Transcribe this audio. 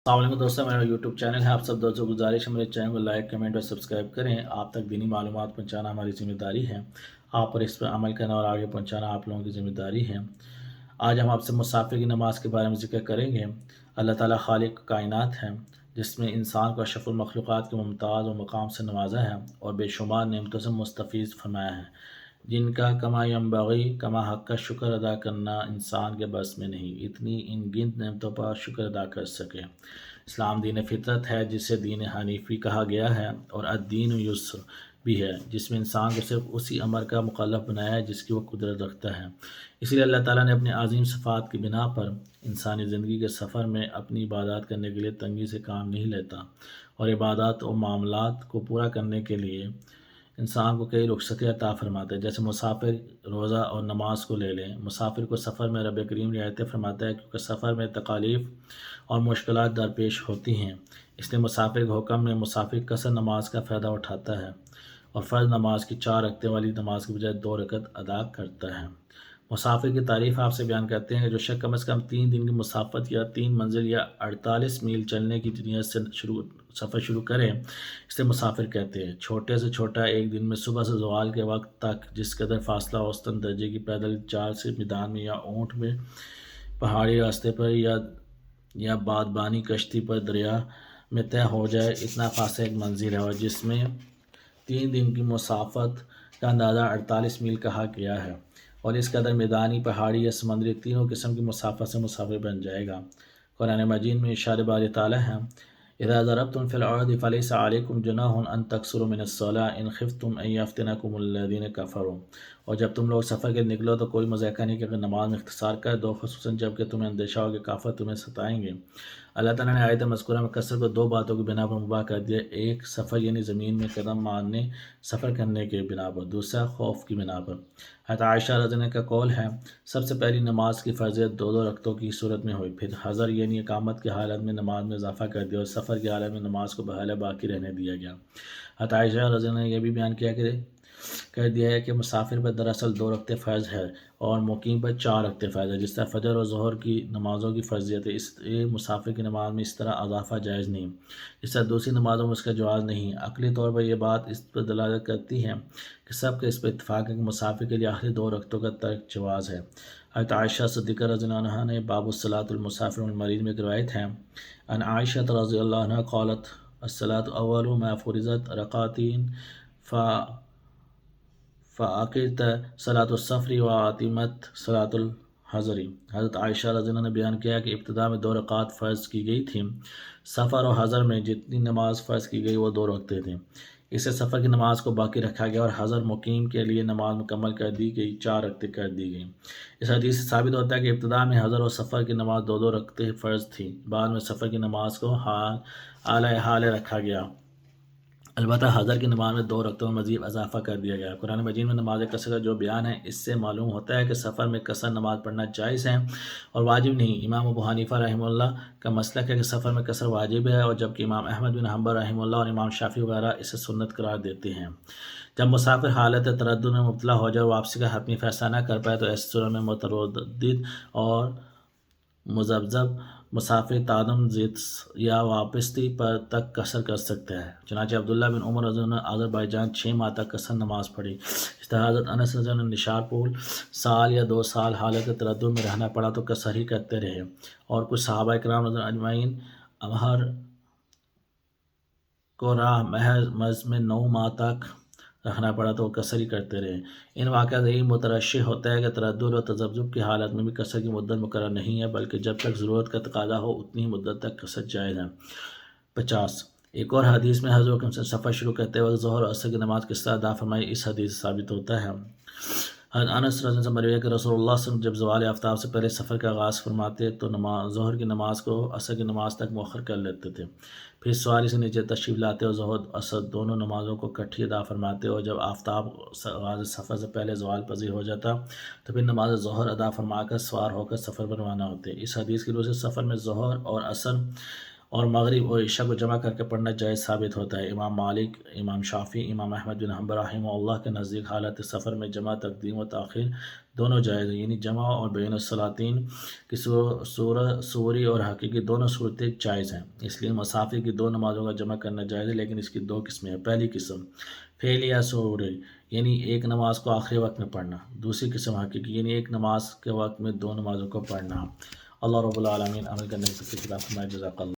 السلام علیکم دوستوں، میرا یوٹیوب چینل ہے۔ آپ سب دوستوں کو گزارش ہے میرے چینل کو لائک کمنٹ اور سبسکرائب کریں۔ آپ تک دینی معلومات پہنچانا ہماری ذمہ داری ہے، آپ پر اس پر عمل کرنا اور آگے پہنچانا آپ لوگوں کی ذمہ داری ہے۔ آج ہم آپ سے مسافر کی نماز کے بارے میں ذکر کریں گے۔ اللہ تعالیٰ خالق کائنات ہے، جس میں انسان کو اشرف المخلوقات کے ممتاز و مقام سے نوازا ہے اور بے شمار نعمتوں سے مستفیض فرمایا ہے، جن کا کما ینبغی کما حق کا شکر ادا کرنا انسان کے بس میں نہیں، اتنی ان گنت نعمتوں پر شکر ادا کر سکے۔ اسلام دین فطرت ہے، جسے دین حنیفی کہا گیا ہے، اور الدین یسر بھی ہے، جس میں انسان کو صرف اسی امر کا مکلف بنایا ہے جس کی وہ قدرت رکھتا ہے۔ اسی لیے اللہ تعالیٰ نے اپنی عظیم صفات کی بنا پر انسانی زندگی کے سفر میں اپنی عبادات کرنے کے لیے تنگی سے کام نہیں لیتا، اور عبادات و معاملات کو پورا کرنے کے لیے انسان کو کئی رخصتیں عطا فرماتا ہے۔ جیسے مسافر روزہ اور نماز کو لے لیں۔ مسافر کو سفر میں رب کریم رعایتیں فرماتا ہے، کیونکہ سفر میں تکالیف اور مشکلات درپیش ہوتی ہیں، اس لیے مسافر کے حکم میں مسافر قصر نماز کا فائدہ اٹھاتا ہے اور فرض نماز کی 4 رکعتیں والی نماز کے بجائے 2 رکعت ادا کرتا ہے۔ مسافر کی تعریف آپ سے بیان کرتے ہیں کہ جو شخص کم از کم 3 دن کی مسافت یا 3 منزل یا 48 میل چلنے کی نیت سے سفر شروع کرے، اسے مسافر کہتے ہیں۔ چھوٹے سے چھوٹا ایک دن میں صبح سے زوال کے وقت تک جس قدر فاصلہ اوسطاً درجے کی پیدل چال سے میدان میں یا اونٹ میں پہاڑی راستے پر یا بادبانی کشتی پر دریا میں طے ہو جائے، اتنا فاصلہ ایک منزل ہے، اور جس میں 3 دن کی مسافت کا اندازہ 48 میل کہا گیا ہے، اور اس قدر میدانی، پہاڑی یا سمندری تینوں قسم کی مسافت سے مسافر بن جائے گا۔ قرآن مجید میں ارشاد باری تعالیٰ ہے، اذا ضربتم في الارض فليس عليكم جناح ان تقصروا من الصلاة ان خفتم ان يفتنكم الذين كفروا، اور جب تم لوگ سفر کے نکلو تو کوئی مذاکرہ نہیں کہ اگر نماز میں اختصار کر دو، خصوصاً جب کہ تمہیں اندیشہ ہو کہ کافر تمہیں ستائیں گے۔ اللہ تعالیٰ نے آیت مذکورہ میں قصر کو 2 باتوں کی بنا پر مباح کر دیا، ایک سفر یعنی زمین میں قدم مارنے سفر کرنے کے بنا پر، دوسرا خوف کی بنا پر۔ حضرت عائشہ رضی اللہ عنہا کا قول ہے، سب سے پہلی نماز کی فرضیت 2 رکعتوں کی صورت میں ہوئی، پھر حضر یعنی اقامت کی حالت میں نماز میں اضافہ کر دیا، اور سفر کی حالت میں نماز کو بحالہ باقی رہنے دیا گیا۔ حضرت عائشہ رضی اللہ عنہا نے یہ بھی بیان کر دیا ہے کہ مسافر پر دراصل 2 رکعتیں فرض ہے اور مقیم پر 4 رکعتیں فرض ہے، جس طرح فجر اور ظہر کی نمازوں کی فرضیت ہے، اس لیے مسافر کی نماز میں اس طرح اضافہ جائز نہیں، اس طرح دوسری نمازوں میں اس کا جواز نہیں۔ عقلی طور پر یہ بات اس پر دلالت کرتی ہے کہ سب کا اس پر اتفاق ہے کہ مسافر کے لیے آخری 2 رکعتوں کا ترک جواز ہے۔ حضرت عائشہ صدیقہ رضی اللہ عنہا نے باب الصلاۃ المسافر والمریض میں ایک روایت ہے، ان عائشہ رضی اللہ عنہا قالت الصلاۃ اول ما فرضت رکعتین فعقرت صلاۃ السفر وعتمت صلاۃ الحضر۔ حضرت عائشہ رضی اللہ عنہ نے بیان کیا کہ ابتدا میں 2 رکعات فرض کی گئی تھیں، سفر اور حضر میں جتنی نماز فرض کی گئی وہ 2 رکعتیں تھیں، اس سے سفر کی نماز کو باقی رکھا گیا اور حضر مقیم کے لیے نماز مکمل کر دی گئی، 4 رکعتیں کر دی گئیں۔ اس حدیث سے ثابت ہوتا ہے کہ ابتدا میں حضر اور سفر کی نماز 2 رکعتیں فرض تھیں، بعد میں سفر کی نماز کو اعلیٰ حال رکھا گیا، البتہ حضر کی نماز میں 2 رکعتوں میں مزید اضافہ کر دیا گیا۔ قرآن مجید میں نماز قصر کا جو بیان ہے، اس سے معلوم ہوتا ہے کہ سفر میں قصر نماز پڑھنا جائز ہے اور واجب نہیں۔ امام ابو حنیفہ رحمہ اللہ کا مسلک ہے کہ سفر میں قصر واجب ہے، اور جبکہ امام احمد بن حنبل رحمہ اللہ اور امام شافعی وغیرہ اسے سنت قرار دیتے ہیں۔ جب مسافر حالت تردد میں مبتلا ہو جائے اور واپسی کا حتمی فیصلہ نہ کر پائے تو ایسی صورت میں متردد اور مذبذب مسافر تعدم زد یا واپسی پر تک قصر کر سکتا ہے۔ چنانچہ عبداللہ بن عمر رضی اللہ عنہ آذربائیجان 6 ماہ تک قصر نماز پڑھی۔ اس طرح حضرت انس رضی اللہ عنہ نشاپور سال یا 2 سال حالت تردد میں رہنا پڑا تو قصر ہی کرتے رہے، اور کچھ صحابہ کرام رضی اللہ عنہم اجمعین امہر کو راہ محض میں 9 ماہ تک رکھنا پڑا تو وہ قصر ہی کرتے رہے۔ ان واقعات سے یہ مترشح ہوتا ہے کہ تردد اور تذبذب کی حالت میں بھی قصر کی مدت مقرر نہیں ہے، بلکہ جب تک ضرورت کا تقاضا ہو اتنی ہی مدت تک قصر جائز ہے۔ 50 ایک اور حدیث میں حضرت سے سفر شروع کرتے وقت ظہر اور عصر کی نماز کس طرح ادا فرمائی، اس حدیث سے ثابت ہوتا ہے۔ حضرت انس رضی اللہ عنہ سے مروی ہے کہ رسول اللہ صلی اللہ علیہ وسلم جب زوال آفتاب سے پہلے سفر کا آغاز فرماتے تو ظہر کی نماز کو عصر کی نماز تک مؤخر کر لیتے تھے، پھر سواری سے نیچے تشریف لاتے اور ظہر عصر دونوں نمازوں کو اکٹھی ادا فرماتے، اور جب آفتاب آغاز سفر سے پہلے زوال پذیر ہو جاتا تو پھر نماز ظہر ادا فرما کر سوار ہو کر سفر پر روانہ ہوتے۔ اس حدیث کی روح سے سفر میں ظہر اور عصر اور مغرب اور عشاء کو جمع کر کے پڑھنا جائز ثابت ہوتا ہے۔ امام مالک، امام شافعی، امام احمد بن حنبل رحمہ اللہ کے نزدیک حالت سفر میں جمع تقدیم و تاخیر دونوں جائز ہیں، یعنی جمع اور بین الصلاتین کی صوری اور حقیقی دونوں صورتیں جائز ہیں۔ اس لیے مسافر کی دو نمازوں کا جمع کرنا جائز ہے، لیکن اس کی دو قسمیں ہیں۔ پہلی قسم فعلی یا صوری، یعنی ایک نماز کو آخری وقت میں پڑھنا۔ دوسری قسم حقیقی، یعنی ایک نماز کے وقت میں دو نمازوں کو پڑھنا۔ اللہ رب العالمین عمل کرنے کی توفیق عطا فرمائے۔ جزاک اللہ۔